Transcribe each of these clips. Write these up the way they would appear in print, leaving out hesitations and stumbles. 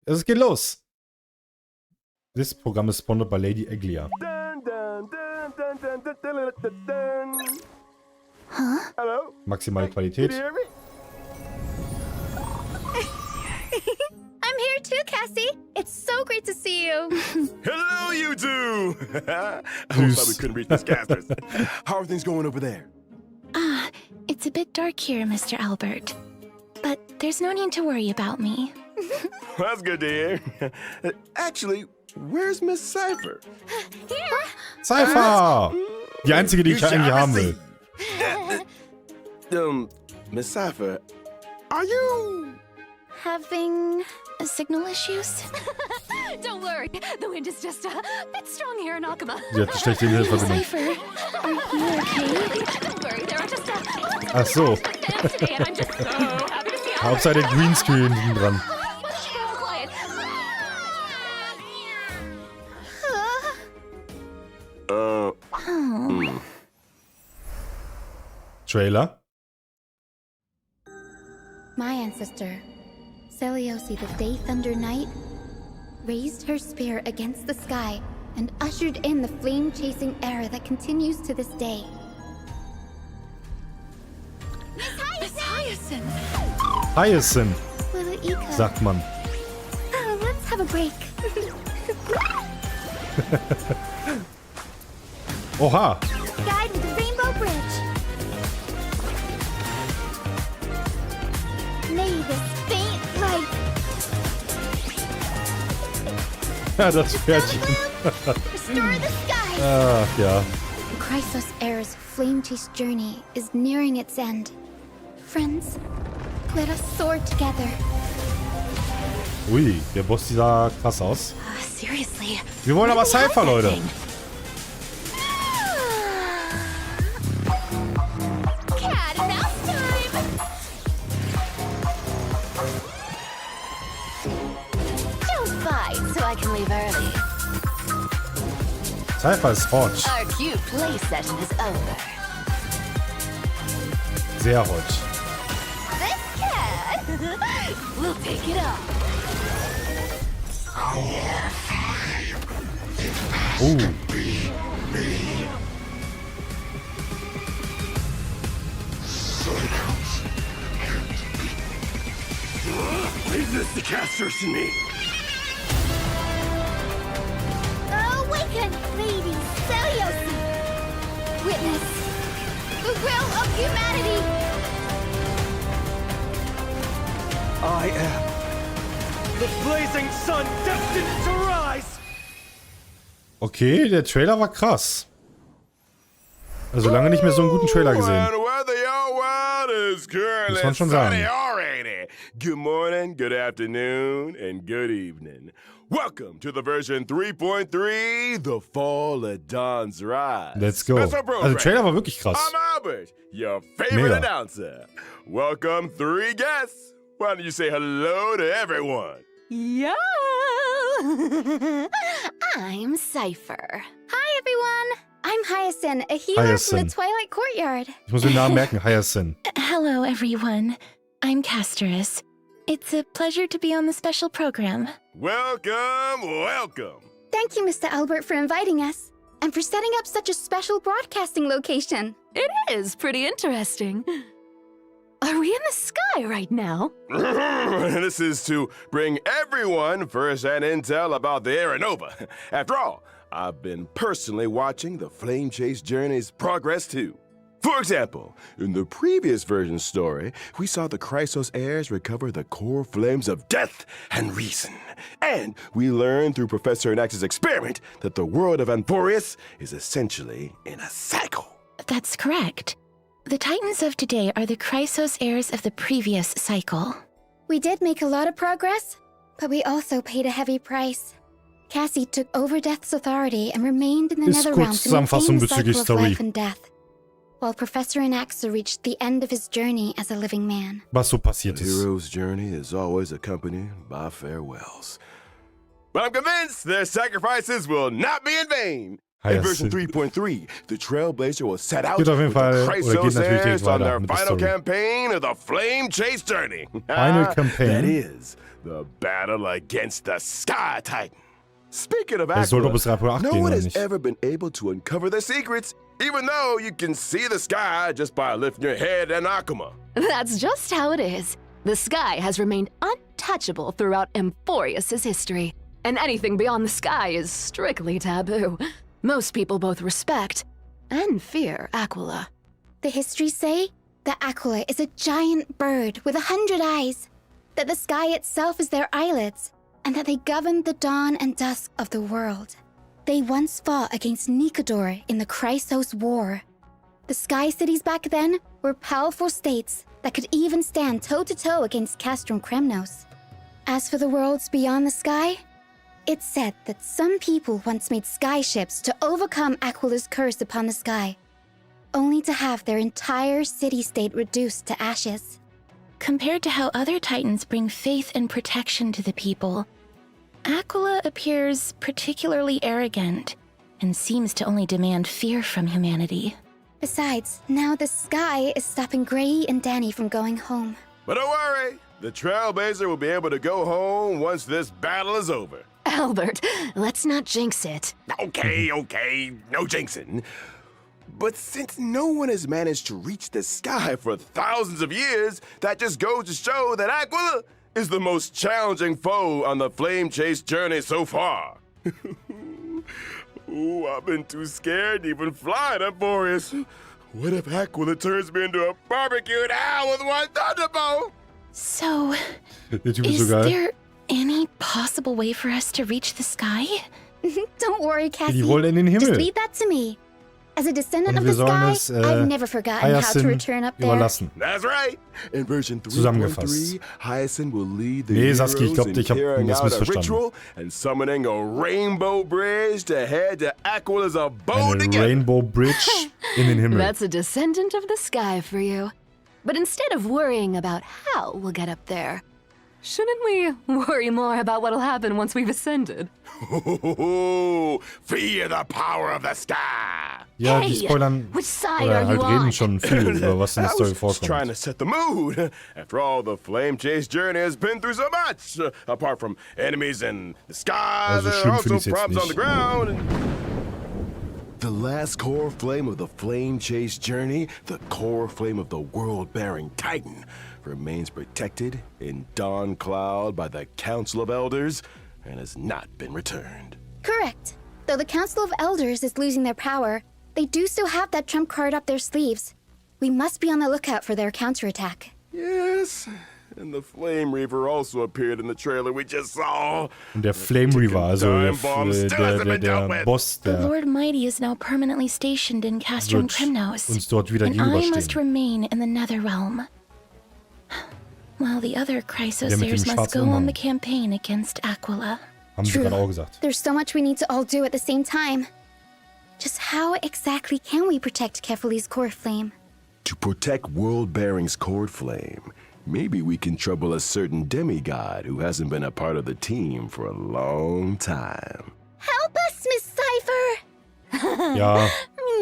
Es geht los. This Programm is sponsored by Lady Eglia. Huh? Hello? Maximale Qualität. Can you hear me? I'm here too, Cassie. It's so great to see you. Hello, you two! I thought we couldn't reach the casters. How are things going over there? It's a bit dark here, Mr. Albert. But there's no need to worry about me. That's good to hear. Actually, where's Miss Cipher? Here. Cypher! Die einzige, die ich eigentlich haben will. Miss Cipher, are you... Having signal issues? Don't worry, the wind is just a bit strong here in Akama. Sie hat eine schlechte Internetverbindung. Cipher, are you okay? Don't worry, there are just Ach so. today, and I'm just so happy to see you. Hauptsache der Greenscreen hinten dran. Quiet. Trailer. My ancestor, Seliosi the Day Thunder Knight, raised her spear against the sky and ushered in the flame-chasing era that continues to this day. Miss Hiasin! Hiasin, Lila Ika, sagt man. let's have a break. Oha. Guide with the Rainbow Bridge. May this faint light Ja, das Pferdchen. restore the sky. Ach ja. Chrysos Heir's flame-chased journey is nearing its end. Friends, let us soar together. Ui, der Boss sah krass aus. Seriously. Wir wollen aber Cypher, Leute. Cat and mouse time! Don't fight so I can leave early. Cypher ist hot. Our cute play session is over. Sehr hot. This cat will take it off. Leave this to casters and me. Awaken, Lady Seliosi! Witness the will of humanity! I am the blazing sun destined to rise. Okay, der Trailer war krass. Also lange nicht mehr so einen guten Trailer gesehen. And weather your world is currently Muss man schon sunny sagen. or rainy. Good morning, good afternoon, and good evening. Welcome to the version 3.3, The Fall of Dawn's Rise. Let's go. Special Also program. der Trailer war wirklich krass. I'm Albert, your favorite Mega. announcer. Welcome, 3 guests. Why don't you say hello to everyone? Yeah! I'm Cipher. Hi, everyone! I'm Hiasin, a healer from Hiasin. the Twilight Courtyard. Ich muss den Namen merken, Hiasin. Hello, everyone. I'm Casterus. It's a pleasure to be on the special program. Welcome, welcome. Thank you, Mr. Albert, for inviting us, and for setting up such a special broadcasting location. It is pretty interesting. Are we in the sky right now? This is to bring everyone first-hand intel about the Aeronova. After all, I've been personally watching the Flame Chase Journey's progress too. For example, in the previous version story, we saw the Chrysos heirs recover the core flames of death and reason. And we learned through Professor Anax's experiment that the world of Anforius is essentially in a cycle. That's correct. The Titans of today are the Chrysos heirs of the previous cycle. We did make a lot of progress, but we also paid a heavy price. Cassie took over Death's authority and remained in the Ist Netherrealm kurz to maintain Zusammenfassung the bezüglich cycle of Story. life and death, while Professor Anaxa reached the end of his journey as a living man. Was so passiert The ist. hero's journey is always accompanied by farewells. But I'm convinced their sacrifices will not be in vain. In version 3.3, the Trailblazer will set out Geht auf jeden with Fall, the oder geht Chrysos natürlich direkt heirs on weiter their mit der final Story. campaign of the Flame Chase Journey. Final campaign? That is, the battle against the Sky Titan. Speaking of Es soll doch Aquila, bis 3.8 no gehen, one oder has nicht? ever been able to uncover their secrets, even though you can see the sky just by lifting your head and Akuma. That's just how it is. The sky has remained untouchable throughout Amphorius' history, and anything beyond the sky is strictly taboo. Most people both respect and fear Aquila. The histories say that Aquila is a giant bird with 100 eyes, that the sky itself is their eyelids, and that they govern the dawn and dusk of the world. They once fought against Nicator in the Chrysos War. The Sky Cities back then were powerful states that could even stand toe-to-toe against Castrum Kremnos. As for the worlds beyond the sky, it's said that some people once made skyships to overcome Aquila's curse upon the sky, only to have their entire city-state reduced to ashes. Compared to how other titans bring faith and protection to the people, Aquila appears particularly arrogant and seems to only demand fear from humanity. Besides, now the sky is stopping Gray and Danny from going home. But don't worry, the Trailblazer will be able to go home once this battle is over. Albert, let's not jinx it. Okay, no jinxing. But since no one has managed to reach the sky for thousands of years, that just goes to show that Aquila is the most challenging foe on the Flame Chase journey so far. Ooh, I've been too scared to even fly to Boreas. What if Aquila turns me into a barbecued owl with one thunderbolt? So, Der Typ ist is so geil. there any possible way for us to reach the sky? Don't worry, Cassie. Die wollen in den Just Himmel. leave that to me. As a descendant Und of wir the sollen sky, es I've never forgotten how to Hiasin return up there. überlassen. That's right. In version Zusammengefasst. 3.3, Hiasin will lead the Nee, heroes Saskia, ich glaub, in ich hab carrying was out a missverstanden. ritual and summoning a rainbow bridge to head to Aquila's abode Eine together. Rainbow Bridge in den Himmel. That's a descendant of the sky for you. But instead of worrying about how we'll get up there, shouldn't we worry more about what'll happen once we've ascended? Fear the power of the sky. Ja, Hey, die spoilern which side oder are halt you reden on? schon viel über was in der I Story was just trying vorkommt. to set the mood. After all, the Flame Chase journey has been through so much. Apart from enemies in the sky, Also there schlimm are finde also ich's jetzt problems on the nicht. ground. The last core flame of the Flame Chase journey, the core flame of the world-bearing Titan, remains protected in Dawn Cloud by the Council of Elders and has not been returned. Correct. Though the Council of Elders is losing their power, they do still have that trump card up their sleeves. We must be on the lookout for their counterattack. Yes, and the Flame Reaver also appeared in the trailer we just saw. Und der Flame Reaver, also der Boss, The der Lord Mighty is now permanently stationed in Castrum wird Kremnos, uns dort wieder and I must gegenüberstehen. remain in the Netherrealm. While the other Der mit Chrysosairs dem must schwarzen go on Umhang. the campaign against Aquila. Haben sie True. gerade auch gesagt. There's so much we need to all do at the same time. Just how exactly can we protect Kefali's core flame? To protect World-Bearing's cord flame, maybe we can trouble a certain demigod who hasn't been a part of the team for a long time. Help us, Miss Cipher! Ja,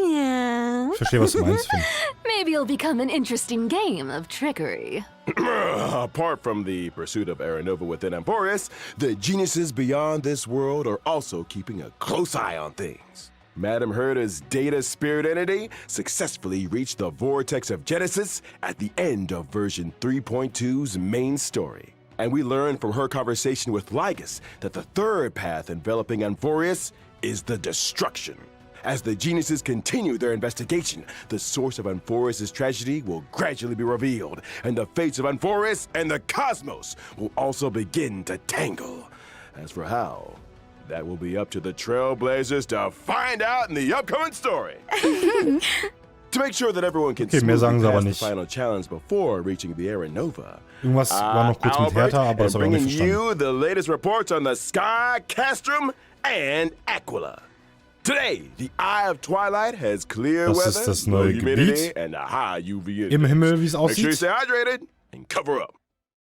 Yeah. ich verstehe, was du meinst, Finn. Maybe it'll become an interesting game of trickery. Apart from the pursuit of Aranova within Amphorius, the geniuses beyond this world are also keeping a close eye on things. Madame Herta's data spirit entity successfully reached the vortex of Genesis at the end of version 3.2's main story. And we learned from her conversation with Lygus that the third path enveloping Amphorius is the destruction. As the geniuses continue their investigation, the source of Amphorius' tragedy will gradually be revealed, and the fates of Amphorius and the cosmos will also begin to tangle. As for how, that will be up to the Trailblazers to find out in the upcoming story. To make sure that everyone can Okay, mehr sagen sie smoothly aber pass the nicht. final challenge before reaching the Aranova. Irgendwas war noch kurz mit Albert, Hertha, aber das and habe ich auch bringing nicht verstanden. you the latest reports on the Sky, Castrum, and Aquila. Today, the Eye of Twilight has clear Das weather, ist das low neue humidity, Gebiet and a high UV im index. Himmel, wie es Make sure you aussieht. stay hydrated and cover up.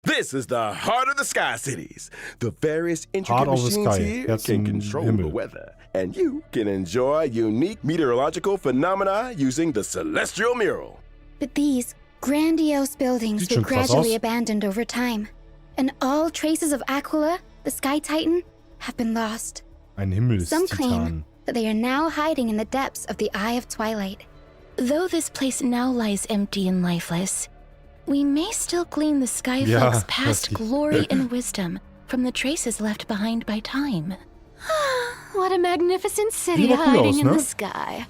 This is the heart of the Sky Cities. The various Heart intricate of the machines Sky. here Herz can im control the Himmel. weather, and you can enjoy unique meteorological phenomena using the celestial mural. But these grandiose buildings Sieht were schon krass gradually aus. abandoned over time, and all traces of Aquila, the Sky Titan, have been lost. Ein Some claim Himmelstitan. that they are now hiding in the depths of the Eye of Twilight. Though this place now lies empty and lifeless, we may still glean the Sky Ja, Folk's past richtig. glory and wisdom from the traces left behind by time. What a magnificent city Sieht aber cool hiding aus, in ne? the sky.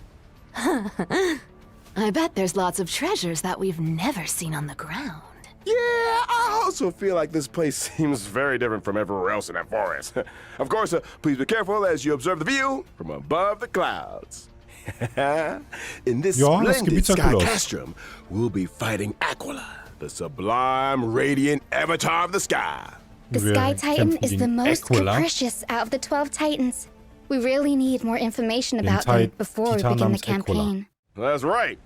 I bet there's lots of treasures that we've never seen on the ground. Yeah, I also feel like this place seems very different from everywhere else in that forest. Of course, please be careful as you observe the view from above the clouds. In this Ja, das splendid Gebiet sah sky cool aus. castrum, we'll be fighting Aquila, the sublime, radiant avatar of the sky. The Wir Sky Titan kämpfen is the gegen most Aquila. capricious out of the 12 Titans. We really need more information Den about them before we Titan begin the namens Aquila. campaign. That's right.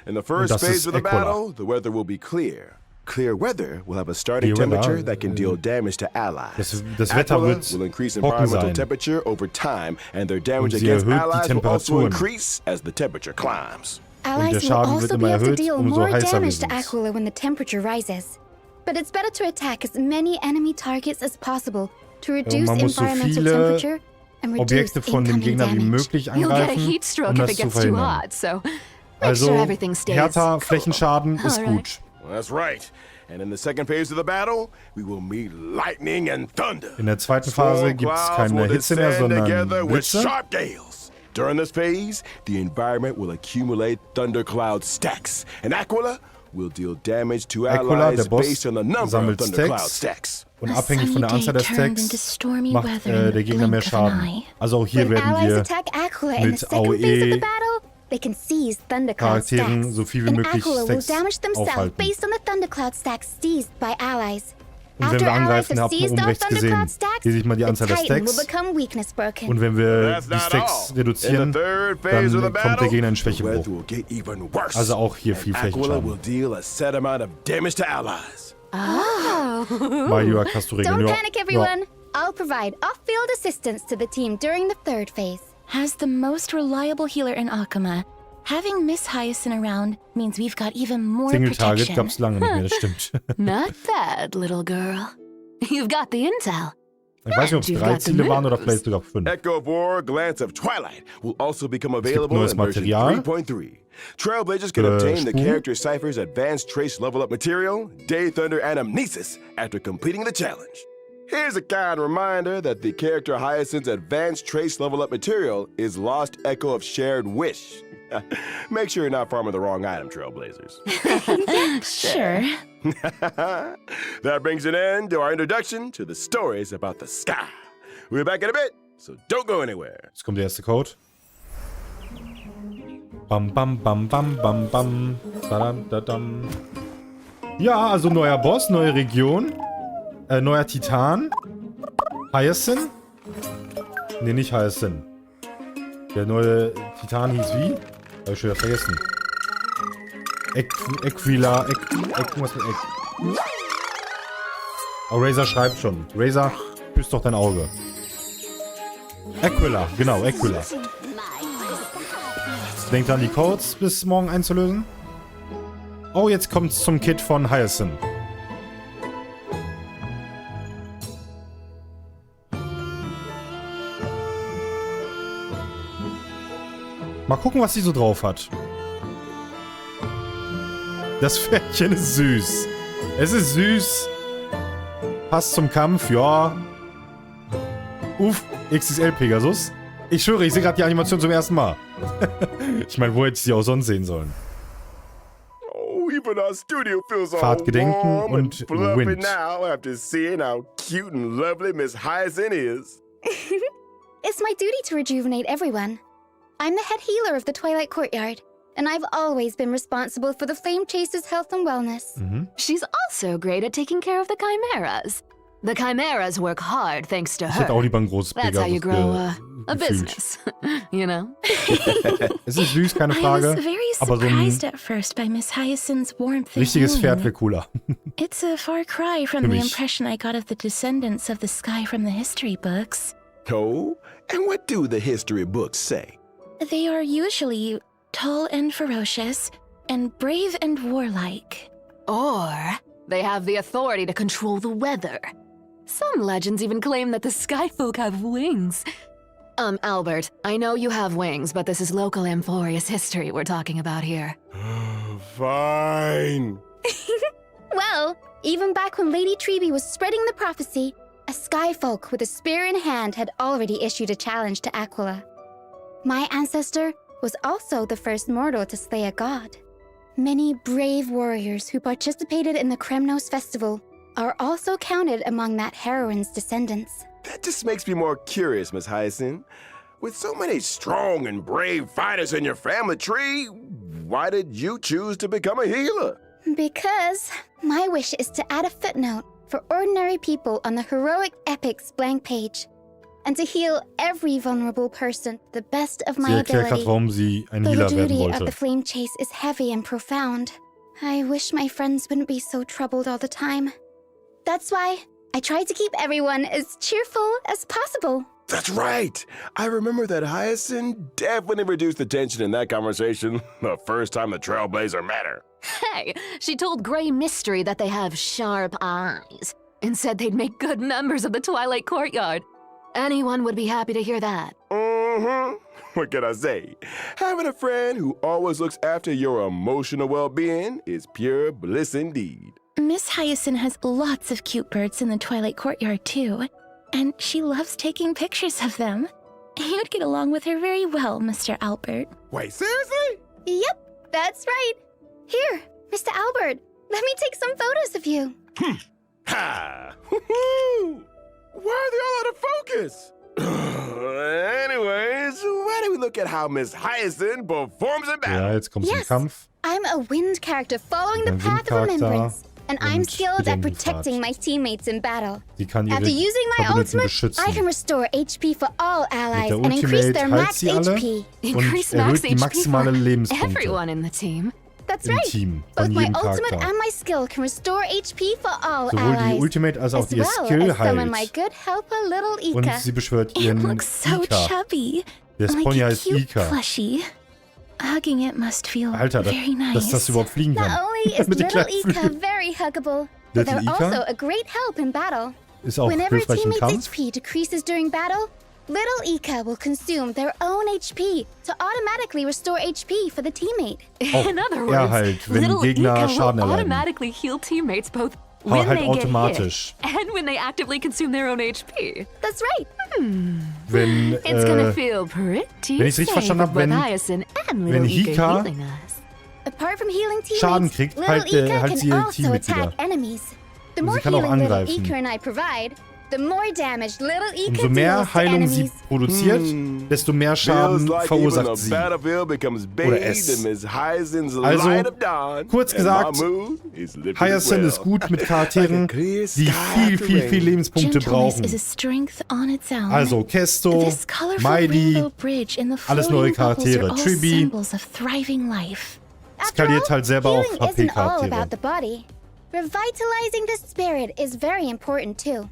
In the first das phase ist of the Aquila. battle, the weather will be clear. Clear weather will have a starting Clear weather, temperature that can deal damage to allies. Das Wetter Aquila wird will increase trocken environmental sein. temperature over time, and their damage Und sie against erhöht die allies will also Temperaturen. increase as the temperature climbs. der Allies will Schaden wird also immer be able to erhöht, deal umso more heißer damage wird to es. Aquila when the temperature rises. But it's better to attack as many enemy targets as possible to reduce man muss so environmental viele temperature and reduce Objekte von dem incoming Gegner wie damage. möglich You'll get a angreifen, heat stroke um if das it zu gets too verhindern. hot, so make Also, sure everything stays härter cool. Flächenschaden ist Alright. gut. Well, that's right. And in the second phase of the battle, we will meet lightning and thunder. In der zweiten Phase Storm gibt es clouds keine will Hitze mehr, descend sondern together with Blitze. sharp gales. During this phase, the environment will accumulate thundercloud stacks, and Aquila will deal damage to Aquila, allies der Boss, based on the number of sammelt thundercloud Stacks. stacks. Und A abhängig von der sunny Anzahl day der turned into Stacks stormy macht weather in der the Gegner mehr blink of an Schaden. eye. Also auch hier When werden allies wir attack Aquila in the mit second phase of the AOE battle, they can seize thundercloud Charakteren stacks. so viel wie And möglich Aquila will Stacks damage themselves aufhalten. based on the thundercloud stacks seized by allies. Und wenn After wir allies angreifen, have habt ihr seized oben our rechts gesehen, thundercloud stacks, hier sieht man die the Anzahl der Titan will Stacks. become weakness broken. Und wenn wir That's die not Stacks all. reduzieren, In the third phase of the dann kommt der battle, Gegner in the weather Schwächebruch. will get even worse. Also auch hier viel Aquila will Flächenschaden. deal a set amount of damage to allies. Mario hast du regeln. Don't Ja, panic, ja. everyone. I'll provide off-field assistance to the team during the third phase. As the most reliable healer in Akuma, having Miss Hiasin around means we've got even more Single Target protection. gab's lange nicht mehr, das stimmt. Not bad, little girl. You've got the intel. Ich weiß nicht, ob es You've 3 got the Ziele waren oder moves. vielleicht sogar 5. Echo of War, Glance of Twilight will also become gibt available neues in version Material. 3.3. Trailblazers can Für obtain the Spuren. character Cipher's advanced trace level up material, Day Thunder and Amnesis after completing the challenge. Here's a kind reminder that the character Hyacinth's advanced trace level up material is Lost Echo of Shared Wish. Make sure you're not farming the wrong item, Trailblazers. Sure. That brings an end to our introduction to the stories about the sky. We'll be back in a bit, so don't go anywhere. Jetzt kommt der erste Code. Bam, bam, bam, bam, bam, bam. Dadam, dadam. Ja, also neuer Boss, neue Region. Neuer Titan. Hiasin? Ne, nicht Hiasin. Der neue Titan hieß wie? Hab ich schon wieder vergessen. Aquila. Irgendwas mit Oh, Razor schreibt schon. Razor, küsst doch dein Auge. Aquila, genau, Aquila. Denkt dran, die Codes bis morgen einzulösen. Oh, jetzt kommt's zum Kit von Hiasin. Mal gucken, was sie so drauf hat. Das Pferdchen ist süß. Es ist süß. Passt zum Kampf, ja. Uff, XXL Pegasus. Ich schwöre, ich sehe gerade die Animation zum ersten Mal. Ich meine, wo hätte ich sie auch sonst sehen sollen? Oh, even our studio feels all Fahrtgedenken warm and und fluffy Wind. now after seeing how cute and lovely Miss Hyacinth is. It's my duty to rejuvenate everyone. I'm the head healer of the Twilight Courtyard, and I've always been responsible for the Flame Chaser's health and wellness. She's also great at taking care of the chimeras. The Chimeras work hard thanks to Ich her. hätte auch lieber ein großes That's how you grow Pegasus a gefühlt. business, you know? Es ist süß, keine I Frage. was very Aber so ein surprised at first by Miss Hyacinth's warmth and richtiges Pferd healing. wäre cooler. It's a far cry from Für the mich. impression I got of the descendants of the sky from the history books. Oh, and what do the history books say? They are usually tall and ferocious, and brave and warlike. Or they have the authority to control the weather. Some legends even claim that the sky folk have wings. Albert, I know you have wings, but this is local Amphorius history we're talking about here. Fine. Well, even back when Lady Treby was spreading the prophecy, a skyfolk with a spear in hand had already issued a challenge to Aquila. My ancestor was also the first mortal to slay a god. Many brave warriors who participated in the Kremnos festival are also counted among that heroine's descendants. That just makes me more curious, Miss Hiasin. With so many strong and brave fighters in your family tree, why did you choose to become a healer? Because my wish is to add a footnote for ordinary people on the heroic epics blank page, and to heal every vulnerable person to the best of Sie my erklärt gerade, ability. warum sie ein Though the Healer werden duty of wollte. the flame chase is heavy and profound, I wish my friends wouldn't be so troubled all the time. That's why I try to keep everyone as cheerful as possible. That's right. I remember that Hyacinth definitely reduced the tension in that conversation the first time the Trailblazer met her. Hey, she told Grey Mystery that they have sharp eyes and said they'd make good members of the Twilight Courtyard. Anyone would be happy to hear that. Mm-hmm. What can I say? Having a friend who always looks after your emotional well-being is pure bliss indeed. Miss Hyacinth has lots of cute birds in the Twilight Courtyard, too. And she loves taking pictures of them. You'd get along with her very well, Mr. Albert. Wait, seriously? Yep, that's right. Here, Mr. Albert, let me take some photos of you. Ha! Woo-hoo! Why are they all out of focus? Anyways, why don't we look at how Miss Hyacinth performs in battle? Ja, jetzt kommt zum Yes. Kampf. I'm a wind character following the Ein path of Windcharakter remembrance, and I'm und skilled at Gedenkpfad. protecting my teammates in battle. Sie kann ihre After using my Verbündeten ultimate, beschützen. I can restore HP for all allies der and increase Ultimate their heilt max sie alle. HP. Increase Und max erhöht die HP maximale for Lebenspunkte everyone in the team. That's im right. Team Both von my jedem ultimate Charakter. and my skill can restore HP for all Sowohl die allies. Ultimate als auch as ihr well Skill as summon my heilt. good helper, little Und Ika. sie beschwört You ihren look so Ika. chubby. Der Like Pony a heißt cute Ika. plushie. Hugging it must feel Alter, very nice. dass das überhaupt fliegen kann. Not only is Mit den little kleinen Ika Flügeln. very huggable, but Little they're Ika? also a great help in battle. Ist auch Whenever a hilfreich im teammate's Kampf. HP decreases during battle, little Ika will consume their own HP to automatically restore HP for the teammate. Auch In other er words, halt, wenn little Gegner Ika Schaden will erleiden. automatically heal teammates both when Halt they automatisch. get hit and when they actively consume their own HP. That's right. Wenn, It's gonna feel pretty wenn ich's richtig safe verstanden hab, with wenn- Hiasin and wenn little Ika Hika healing us. Apart from healing teammates, Schaden kriegt, little halt, Ika halt can sie ihr also Teammitglieder. attack enemies. The Und more sie kann auch healing little angreifen. Ika and I provide, the more damage little Ika Umso mehr deals to Heilung sie enemies. produziert, desto mehr Feels Schaden like even verursacht the sie. battlefield becomes Oder bathed es. in Miss Hyacinth's Also, light of dawn. kurz and gesagt, my mood is lifted as Hyacinth well. ist gut mit Charakteren, die viel Lebenspunkte Gentleness brauchen. is a strength on its own. Also Kesto, This colorful Mighty, rainbow bridge and the alles floating neue bubbles are Charaktere. all Tribi symbols of thriving life. After skaliert all, halt selber auch healing isn't all HP-Charaktere. about the body. Revitalizing the spirit is very important too.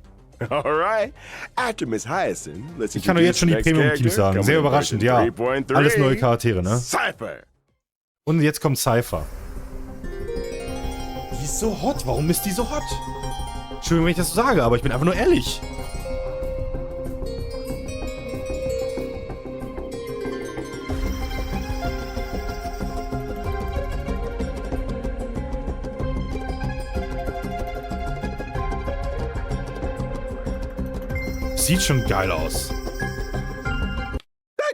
All right. After Miss Hyacinth, let's Ich kann doch jetzt schon die introduce the next Premium-Teams character, sagen. Sehr coming in überraschend, ja. version 3.3. Alles neue Charaktere, ne? Cipher. Und jetzt kommt Cipher. Die ist so hot. Warum ist die so hot? Entschuldigung, wenn ich das so sage, aber ich bin einfach nur ehrlich. Sieht schon geil aus.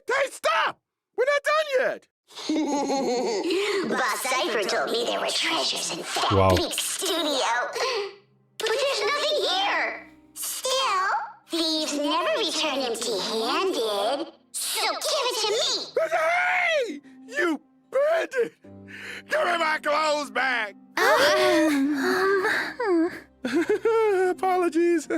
Hey, stop! We're not done yet. Boss Cipher told me there were treasures in that Wow. big studio. But there's nothing here. Still, thieves never return empty-handed. So give it to me. Hey! You bandit! Give me my clothes back! apologies.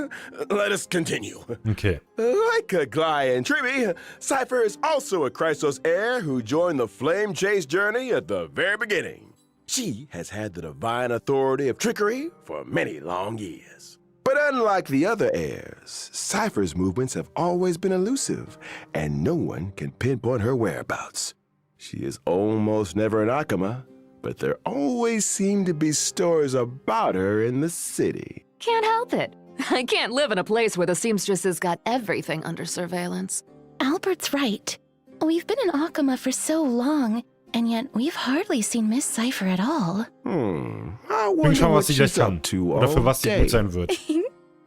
Let us continue. Okay. Like Gly and Triby, Cipher is also a Chrysos heir who joined the Flame Chase journey at the very beginning. She has had the divine authority of trickery for many long years. But unlike the other heirs, Cipher's movements have always been elusive, and no one can pinpoint her whereabouts. She is almost never in Akama, but there always seem to be stories about her in the city. Can't help it. I can't live in a place where the seamstress has got everything under surveillance. Albert's right. We've been in Akama for so long, and yet we've hardly seen Miss Cipher at all. I Bin wonder gespannt, what was sie gleich she's kann. up to Oder all für was sie day. gut sein wird.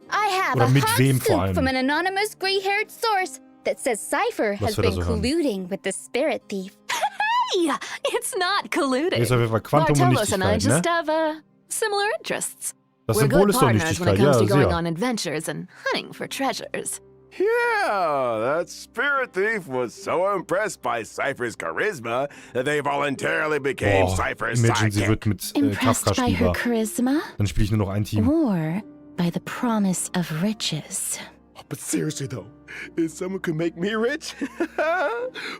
I have Oder a mit hot wem vor scoop allem. from an anonymous gray-haired source that says Cipher has Was wir da been so hören. colluding with the spirit thief. Hey, it's not colluding. Hier ist auf jeden Fall Quantum und Bartolos and I Nichtigkeit, just ne? have similar interests. Das We're Symbol good ist doch partners when it Nichtigkeit, comes ja, to going sehr. on adventures and hunting for treasures. Yeah, that spirit thief was so impressed by Cipher's charisma that they voluntarily became Boah, Cipher's imagine, sie sidekick. wird mit Impressed Kafka by her Spieler. charisma Dann spiele ich nur noch ein Team. or by the promise of riches? But seriously though, if someone could make me rich,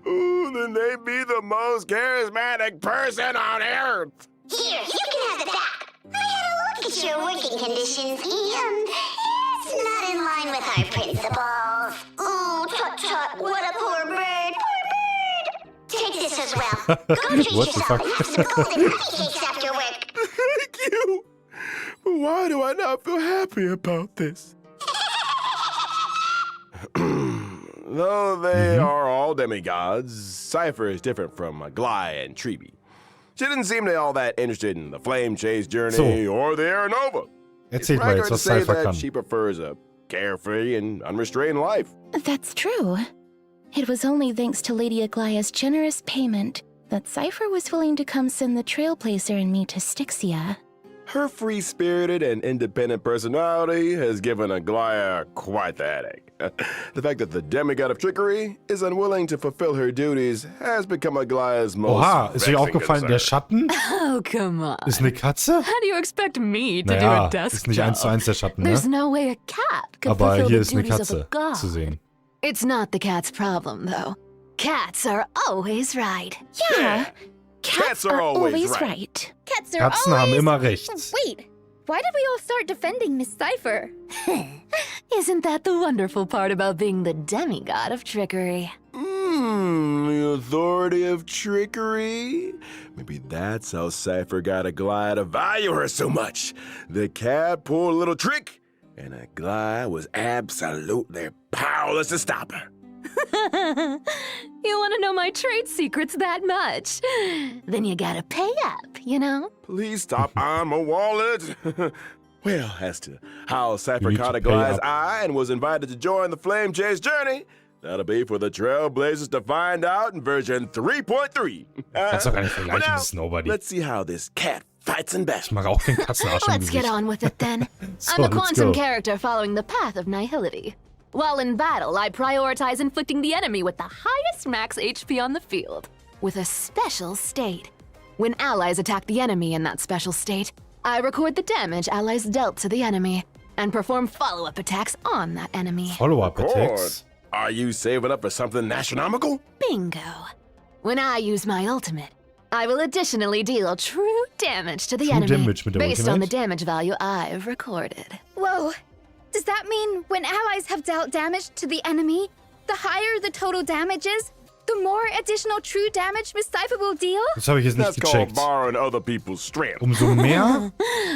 ooh, then they'd be the most charismatic person on earth. Here, you can have it back. I had a look at your working conditions, and it's not in line with our principles. Ooh, tut-tut, what a poor bird, poor bird. Take this as well. Go treat What the yourself fuck? and have some golden pancakes after work. Thank you. But why do I not feel happy about this? Though they are all demigods, Cipher is different from Gly and Triby. She didn't seem to be all that interested in the Flame Chase journey So. or the Aranova. Erzählt mal Accurate jetzt, to was say Cipher that kann. she prefers a carefree and unrestrained life. That's true. It was only thanks to Lady Aglaya's generous payment that Cipher was willing to come send the Trailblazer and me to Styxia. Her free-spirited and independent personality has given Aglaya quite the headache. The fact that the demigod of trickery is unwilling to fulfill her duties has become Aglaya's most Oha, ist euch vexing aufgefallen, der concern. Schatten Oh, come on. ist eine Katze? How do you expect me to do Naja, a desk ist nicht job? 1:1 der Schatten, ne? There's no way a cat could Aber fulfill hier the ist eine duties of a Katze god. zu sehen. It's not the cat's problem, though. Cats are always right. Yeah, cats are always right. Cats are Katzen haben always... immer recht. Wait, why did we all start defending Miss Cipher? Isn't that the wonderful part about being the demigod of trickery? The authority of trickery? Maybe that's how Cipher got Aglaya to value her so much. The cat pulled a little trick, and Aglaya was absolutely powerless to stop her. You want to know my trade secrets that much? Then you gotta pay up, you know? Please stop on my wallet. Well, as to how Cipher need caught to pay Aglaya's up. eye and was invited to join the Flame Chase journey, that'll be for the Trailblazers to find out in version 3.3. Kannst doch gar nicht But vergleichen, now, das ist Nobody. let's see how this cat fights in battle. Ich mag auch keinen Katzenarsch im Let's get Gesicht. on with it then. So, I'm a let's quantum go. character following the path of nihility. While in battle, I prioritize inflicting the enemy with the highest max HP on the field, with a special state. When allies attack the enemy in that special state, I record the damage allies dealt to the enemy, and perform follow-up attacks on that enemy. Follow-up Cord, Attacks. are you saving up for something astronomical? Bingo. When I use my ultimate, I will additionally deal true damage to the True enemy damage mit der based on the Ultimate? damage value I've recorded. Whoa, does that mean when allies have dealt damage to the enemy, the higher the total damage is, the more additional true damage Miss Cipher will deal? Das habe ich jetzt nicht That's called gecheckt. borrowing other people's strength. Umso mehr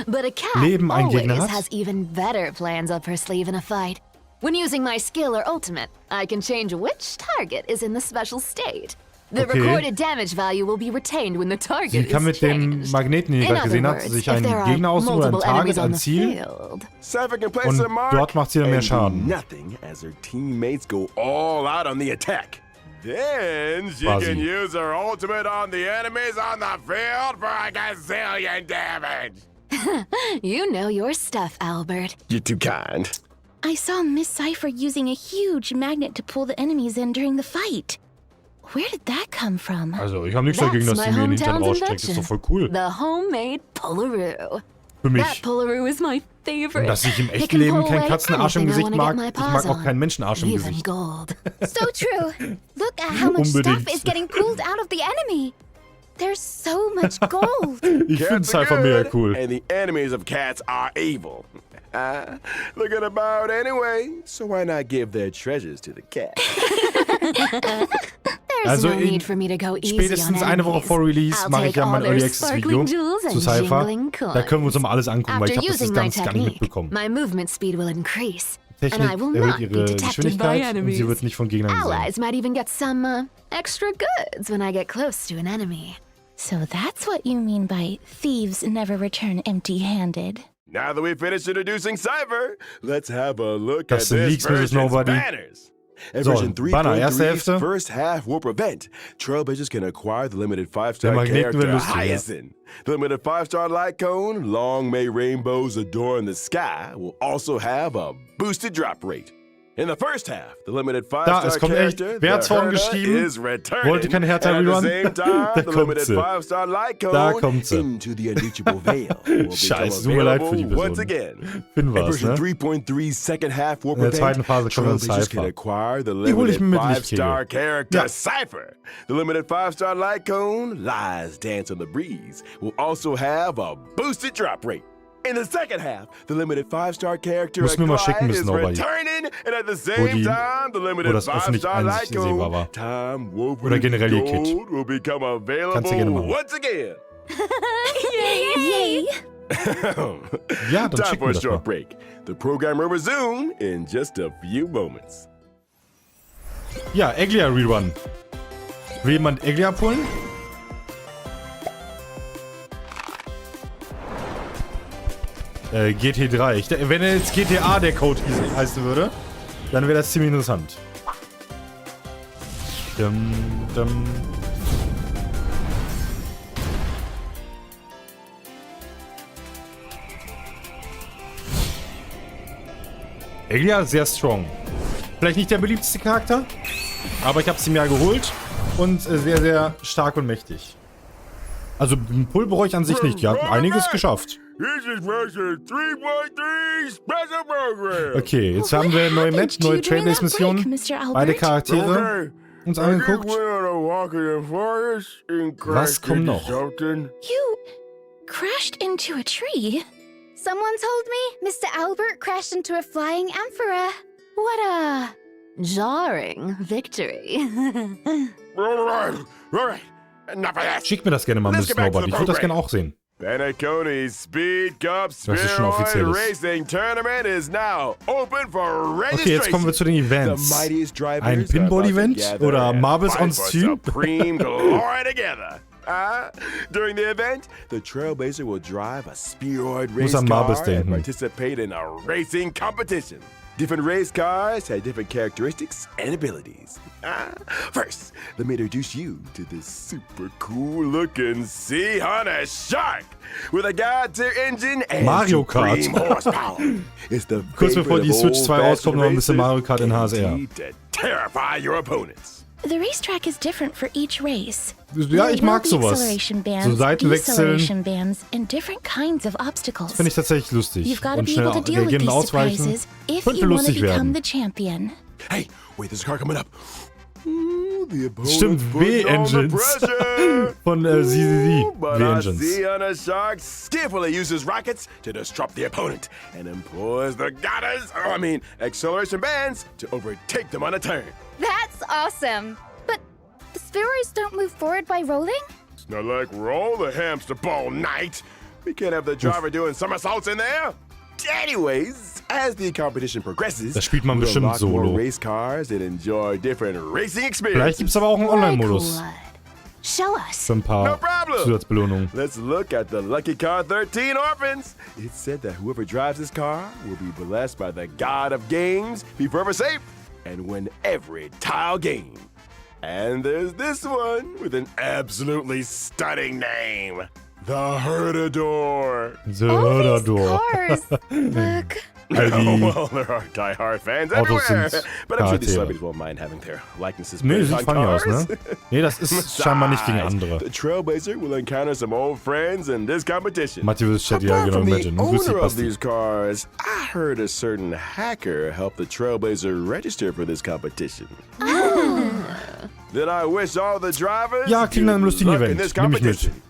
But a cat Leben ein always Gegner hat? has even better plans up her sleeve in a fight. When using my skill or ultimate, I can change which target is in the special state. The Okay. recorded damage value will be retained when the target Sie kann is mit dem changed. Magneten, den ich In gerade other gesehen habe, words, sich if einen there are Gegner aussuchen oder ein multiple Target, enemies on ein the Ziel. field, Cipher can place Und her mark dort macht sie dann mehr and do Schaden. nothing as her teammates go all out on the attack. Then she Quasi. can use her ultimate on the enemies on the field for a gazillion damage. You know your stuff, Albert. You're too kind. I saw Miss Cipher using a huge magnet to pull the enemies in during the fight. Where did that come from? Also, ich habe nichts dagegen, dass That's sie my mir den Hintern hometown's rausstreckt. Das ist doch voll cool. The homemade Polaroon. Für mich. That Polaru is my favorite. Und dass ich im It echten can Leben pull keinen away Katzenarsch im anything I Gesicht wanna mag. get my Ich mag paws auch keinen Menschenarsch im Even Gesicht. gold. So true. Look at how much Unbedingt. stuff is getting pulled out of the enemy. There's so much gold. Ich finde Cats are Cipher mega good, cool. and the enemies of cats are evil. Look at about anyway, so why not give their treasures to the cat? There's Also no in need for me to go easy Spätestens on eine Woche enemies. vor Release I'll mache ich take ja all mein their Early Access Video sparkling jewels zu and Cipher. jingling Da können wir uns mal alles angucken, weil After ich habe das using gar my nicht technique, mitbekommen. my movement speed will increase, and I Technik will erhöht not be ihre detected by Geschwindigkeit und enemies. sie wird nicht von Gegnern gesehen. Allies might even get some extra goods when I get close to an enemy. So that's what you mean by thieves never return empty-handed. Now that we've finished introducing Cipher, let's have a look Das at sind this Leaks versus version's Nobody. banners. In So, version Banner, erste 3.3's Hälfte. first half will prevent. Trailblazers can acquire the limited Der 5-star Magneten wird character lustig, ja. Hiasin. The limited 5-star light cone, long may rainbows adorn the sky, will also have a boosted drop rate. In the first half, the limited Da, 5-star es kommt echt. character, Wer hat's the vorhin Herder, geschrieben? is returning. Wollte kein Hertha And at Rerun? the same time, Da the kommt limited sie. 5-star light Da cone kommt sie. into the unreachable veil will Scheiße, become tut mir leid für die available once Person. again. Finden In wir es, version ne? 3.3 second half will In der prevent. zweiten Phase kommen wir Trailblazers Cipher. can acquire the Die hol ich limited mir mit, wie ich 5-star kriege. character Ja. Cipher. The limited 5-star light cone, Lies Dance on the Breeze, will also have a boosted drop rate. In the second half, the limited 5-star character Muss mir mal Clyde schicken is müssen, aber returning, and at the same die- time, the wo limited das öffentlich 5-star light einsehbar war. cone, Time Woven Oder generell ihr Kit. Gold, will become Kannst du gerne available machen. once again. Yay! Ja, dann Time schicken for wir a das mal. short break. The program will resume in just a few moments. Ja, Eglia Rerun. Will jemand Eglia abholen? GT3. Wenn jetzt GTA der Code heißen würde, dann wäre das ziemlich interessant. Dum, dum. Eglia ist sehr strong. Vielleicht nicht der beliebteste Charakter, aber ich habe sie mir ja geholt und sehr, sehr stark und mächtig. Also Pull bereue ich an sich nicht, die hat einiges geschafft. This is version 3.3 Special Program. Okay, jetzt haben wir neue Map, neue Trailblaze-Missionen, beide Charaktere uns angeguckt. Was kommt noch? You crashed into a tree? Someone told me Mr. Albert crashed into a flying emperor. What a... Jarring victory. Right. Enough of that. Schickt mir das gerne mal, Let's Mr. get back to Nobody. the Ich würde das program. gerne auch sehen. Benaconi's Speed Cup Das ist schon Spheroid offizielles. Racing Tournament is now open for registration. Okay, jetzt kommen wir zu den Events. The mightiest drivers Ein are about to Pinball-Event gather oder and Marbles fight on for Stream? Supreme glory together. During the event, the Trailblazer will drive a Spheroid race an Marbles car and denken. participate in a racing competition. Different race cars have different characteristics and abilities. First, let me introduce you to this super cool-looking Sea Hunter Shark with a God-tier engine and Mario Kart. supreme horsepower. It's the Kurz bevor die favorite of Switch 2 old-fashioned rauskommt, noch ein bisschen Mario Kart in racers, HSR. guaranteed to terrify your opponents. The racetrack is different for each race. Ja, ich mag There will be sowas. acceleration bands, So Seiten wechseln, deceleration bands, and different kinds of obstacles. finde ich tatsächlich lustig. You've got to Und be schnell able to deal with reagieren und these ausweichen. surprises if Könnte you want to lustig become werden. the champion. Hey, wait, there's a car coming up. Ooh, the opponent's Stimmt, putting on the V-Engines. pressure. Von ZZZ. But our V-Engines. Sea Hunter Shark skillfully uses rockets to disrupt the opponent and employs the acceleration bands to overtake them on a turn. That's awesome. But the spheroids don't move forward by rolling? It's not like roll the hamster ball night. We can't have the driver doing somersaults in there. Anyways, as the competition progresses, Das spielt man we'll bestimmt unlock more solo. race cars and enjoy different racing Vielleicht experiences. gibt es aber auch einen Online-Modus. Like what? Show us. Für ein paar No problem. Zusatzbelohnungen. Let's look at the Lucky Car 13 Orphans. It's said that whoever drives this car will be blessed by the god of games, be forever safe, and win every tile game. And there's this one with an absolutely stunning name. The Herdador. The All these Herdador. cars look all die Well, there are die-hard fans Autos everywhere. sind But I'm sure these Charaktere. celebrities won't mind having their likenesses Nee, printed sieht on funny aus, cars. ne? Nee, das ist scheinbar nicht gegen andere. The Trailblazer will encounter some old friends in this competition. Matthias Chat, ja Apart genau, from the Imagine. Grüß dich, owner of Basti. these cars, I heard a certain hacker helped the Trailblazer register for this competition. Then I wish all the drivers Ja, klingt nach einem good lustigen luck in Event. this Nimm mich mit. competition.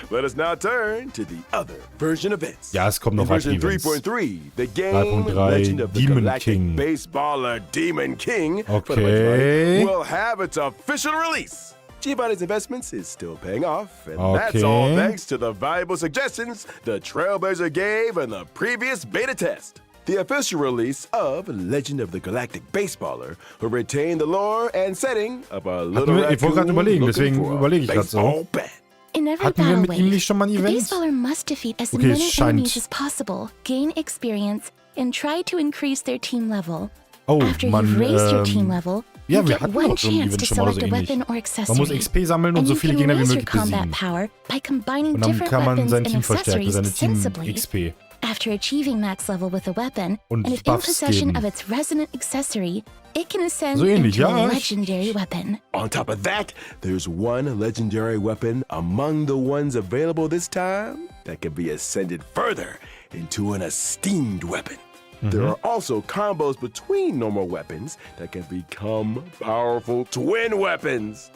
Let us now turn to the other version events. Ja, es kommen noch In version weitere Events. 3.3, the game 3.3, Legend of the Demon Galactic King. Baseballer Demon King for the Okay. Legend will have its official release. Giovanni's investments is still paying off, and that's all Okay. thanks to the valuable suggestions the Trailblazer gave in the previous beta test. The official release of Legend of the Galactic Baseballer will retain the lore and setting of a little wir- ich wollte gerade raccoon überlegen, looking deswegen for a überlege ich gerade so. baseball bat. In every Hatten wir battle mit ihm wave, nicht schon mal ein the Event? baseballer must defeat as Okay, es many scheint- enemies as possible, gain experience, and try to increase their team level. Oh, After man, you've raised your team level, ja, you wir get hatten one doch so ein chance Event to schon mal so select a ähnlich. weapon or Man accessory. muss XP sammeln und And so you viele can Gegner wie raise your möglich combat besiegen. power by combining Und dann different kann man weapons sein and Team verstärken, accessories seine Team sensibly. XP. After achieving max level with a weapon, Und and if in Buffs possession geben. of its resonant accessory, it can ascend So ähnlich, into a ja. legendary weapon. On top of that, there's one legendary weapon among the ones available this time that can be ascended further into an esteemed weapon. There are also combos between normal weapons that can become powerful twin weapons.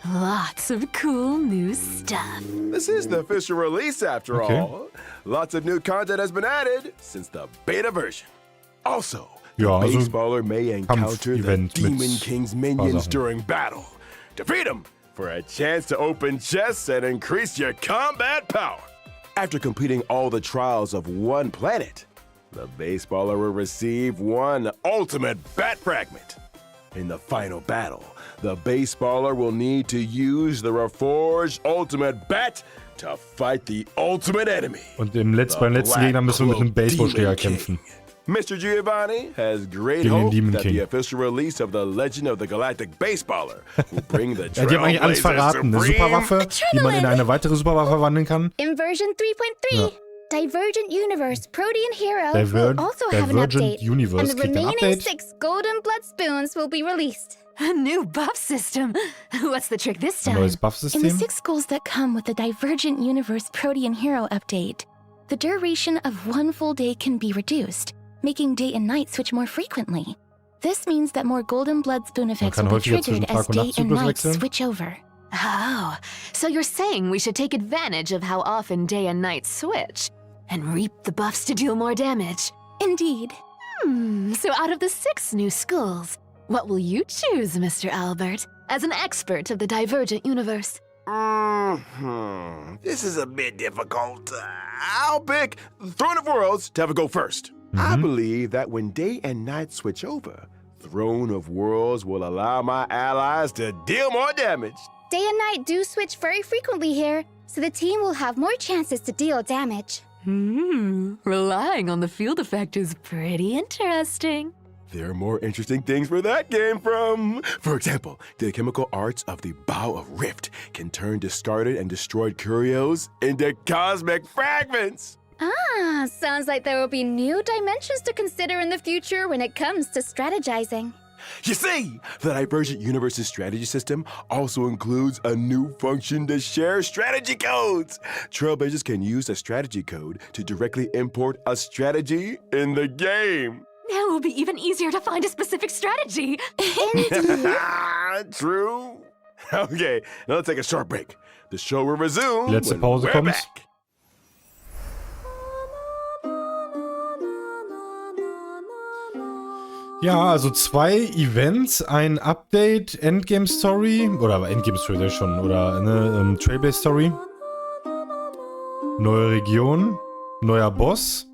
Lots of cool new stuff. This is the official release after Okay. all. Lots of new content has been added since the beta version. Also, Ja, the also baseballer may encounter the Kampf-Event Demon mit King's paar minions Sachen. during battle. Defeat them for a chance to open chests and increase your combat power. After completing all the trials of one planet, the baseballer will receive one ultimate bat fragment. In the final battle, the baseballer will need to use the reforged ultimate bat to fight the ultimate enemy. Und beim letzten Gegner müssen wir mit einem Baseballschläger kämpfen. Mr. Giovanni has great Gegen den hope Demon that King. the official release of the Legend of the Galactic Baseballer will bring the Ja, die haben eigentlich alles Trailblazer verraten. Eine supreme. Superwaffe, die man in eine weitere Superwaffe verwandeln kann. In version 3.3, Ja. Divergent Universe Protean Hero Diver- will also have an Divergent update, Universe and the kriegt ein remaining Update. 6 Golden Blood Spoons will be released. A new buff system. What's the trick this Ein time? neues In the Buffsystem. 6 goals that come with the Divergent Universe Protean Hero update, the duration of one full day can be reduced, making day and night switch more frequently. This means that more Golden Blood Spoon effects kann will be häufiger triggered zwischen as Tag- und day and Nachtzyklus night wechseln. switch over. Oh, so you're saying we should take advantage of how often day and night switch and reap the buffs to deal more damage. Indeed. So out of the 6 new schools, what will you choose, Mr. Albert, as an expert of the Divergent universe? This is a bit difficult. I'll pick Throne of Worlds to have a go first. I believe that when day and night switch over, Throne of Worlds will allow my allies to deal more damage. Day and night do switch very frequently here, so the team will have more chances to deal damage. Relying on the field effect is pretty interesting. There are more interesting things where that came from. For example, the chemical arts of the Bow of Rift can turn discarded and destroyed curios into cosmic fragments. Ah, sounds like there will be new dimensions to consider in the future when it comes to strategizing. You see, the Divergent Universe's strategy system also includes a new function to share strategy codes. Trailblazers can use a strategy code to directly import a strategy in the game. Now it will be even easier to find a specific strategy. True. Okay, now let's take a short break. The show will resume Letzte when Pause we're kommt. back. Ja, also 2 Events, ein Update, Endgame Story, oder Endgame Story das schon, oder eine Trailblazer Story. Neue Region, neuer Boss.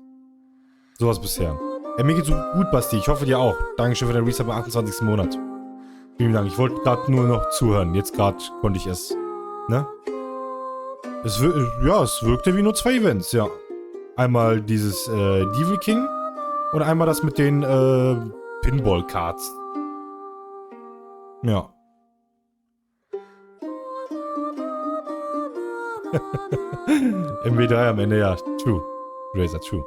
Sowas bisher. Mir geht's so gut, Basti. Ich hoffe dir auch. Dankeschön für den Resub am 28. Monat. Vielen Dank. Ich wollte gerade nur noch zuhören. Jetzt gerade konnte ich es. Ne? Es wirkte wie nur 2 Events, ja. Einmal dieses Devil King und einmal das mit den Pinball-Cards. Ja. MW3 am Ende, ja. True. Razer, true.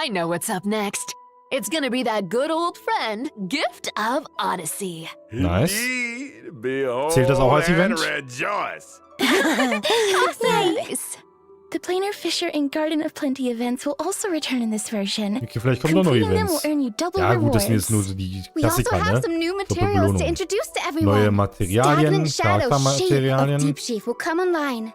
I know what's up next. It's gonna be that good old friend, Gift of Odyssey. Nice. Indeed. Behold Zählt das auch als Event? and rejoice. Nice. The Planar Fisher and Garden of Plenty events will also return in this version. Okay, vielleicht kommen doch noch Completing them will Events. earn you double Ja gut, das sind rewards. jetzt nur so die We also Klassiker, have ne? some new materials to Doppelbelohnung. introduce to everyone. Neue Materialien, Stagnant Shadow, Shape of Charaktermaterialien. Deep Sheaf will come online.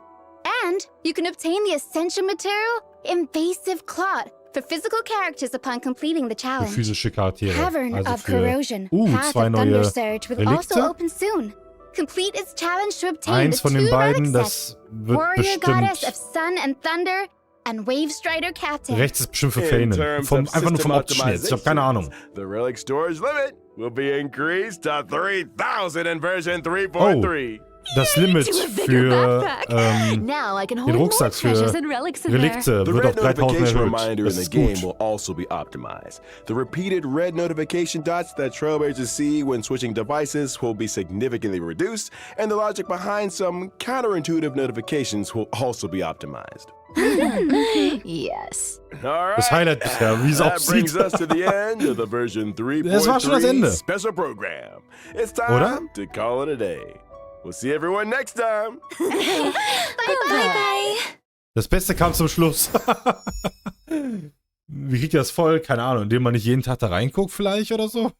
And you can obtain the Ascension material, Invasive Clot, for physical characters upon completing the Für challenge. physische Charaktere. Cavern Also of für... Corrosion, Path zwei of neue Thunder Surge will also Relikte. open soon. Complete its challenge to obtain Eins the von den 2 beiden, relic das sets. wird Warrior Goddess of bestimmt... Sun and Thunder and Wave Strider Captain. Rechts ist bestimmt für In Feinen. terms Vom, of einfach nur vom system optischen jetzt. Ich habe keine Ahnung. optimizations, the relic storage limit will be increased to 3,000 in version 3.3. Das Limit To a bigger für backpack. Now I can hold den more Rucksack für treasures and relics in there. Relikte The wird auf red 3000 notification erhöht. reminder in Das the ist game gut. will also be optimized. The repeated red notification dots that trailblazers see when switching devices will be significantly reduced, and the logic behind some counterintuitive notifications will also be optimized. Yes. All right. Das Highlight bisher, wie es That aussieht. brings us to the end of the version Das war schon das Ende. 3.3 special program. It's time Oder? to call it a day. We'll see everyone next time. Bye-bye. Das Beste kam zum Schluss. Wie kriegt ihr das voll? Keine Ahnung, indem man nicht jeden Tag da reinguckt vielleicht oder so?